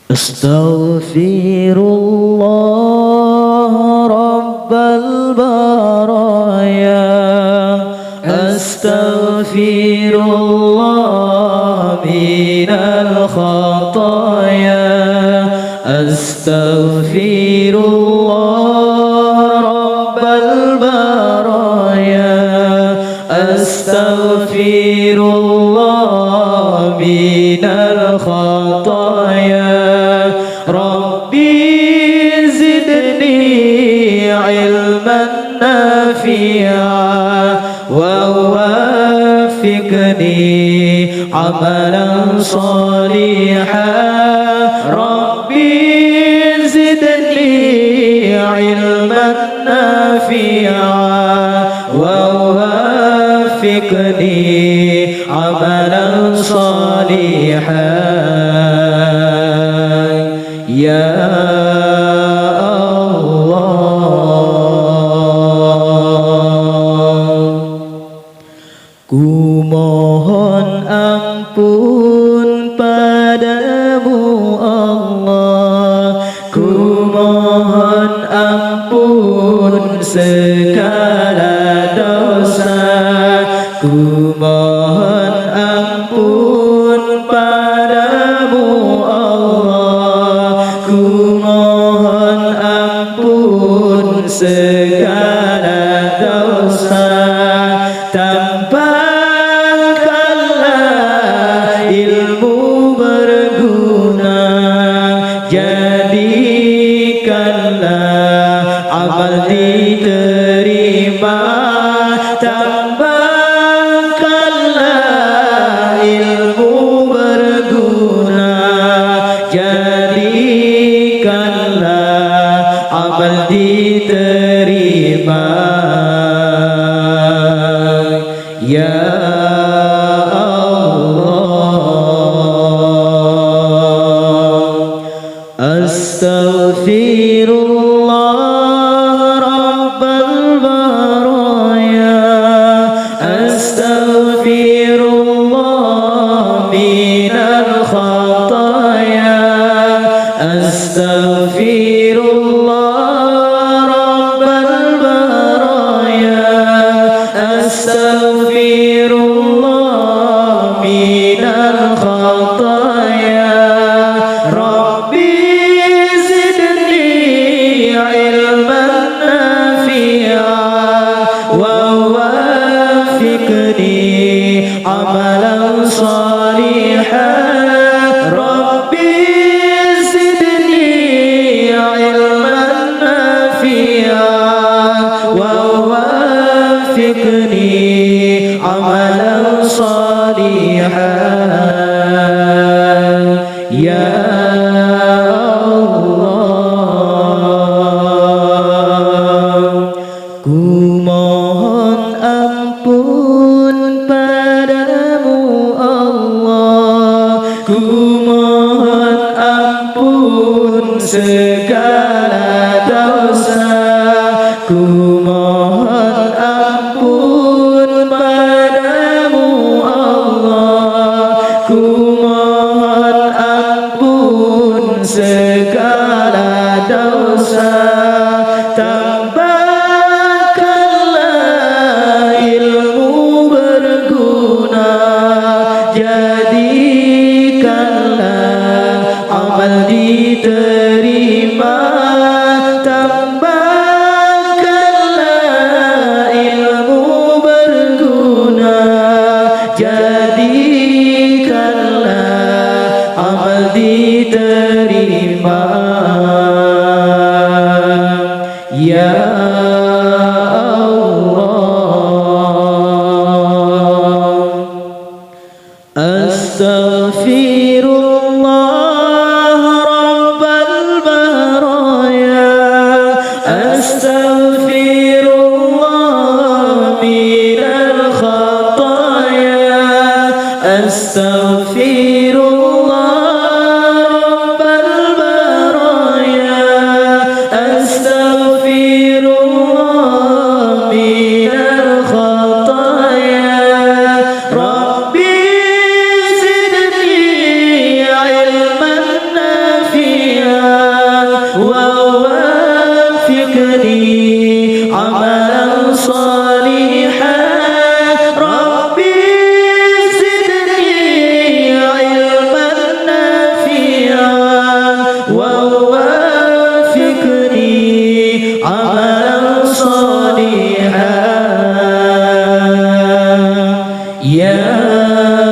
Astaghfirullah Rabbal baraya, Astaghfirullah minal khataya, Astaghfirullah Rabbal baraya, Astaghfirullah minal khataya. Rabbi zidni ilman nafi'a wa wafiqni amalan salihan. Rabbi zidni ilman nafi'a wa wafiqni amalan salihan. Ya Allah, ku mohon ampun padamu Allah, ku mohon ampun segala dosa, ku mohon ampun padamu Allah, ku mohon ampun segala dosa. Tambahkanlah ilmu berguna, jadikanlah amal diterima. Tambahkanlah ilmu berguna, jadikanlah amal diterima. Ya Allah, Astaghfirullah Rabbal baraya, Astaghfirullah minal khataya, Astaghfirullah Rabbal baraya, Astaghfirullah minal khataya. Rabbi zidni ilman nafi'a wa wafiqni amalan salihan. Rabbi zidni ilman nafi'a wa wafiqni amalan salihan. Ya Allah, ku mohon ampun padamu Allah, ku mohon ampun segala dosa, ku mohon ampun padamu Allah, ku mohon ampun segala dosa. Tambahkanlah ilmu berguna, jadikanlah amal diterima. Tambahkanlah ilmu berguna, jadikanlah amal diterima. Ya Allah, Astaghfirullah Rabbal baraya, Astaghfirullah minal khataya, Astaghfirullah Rabbal baraya, يا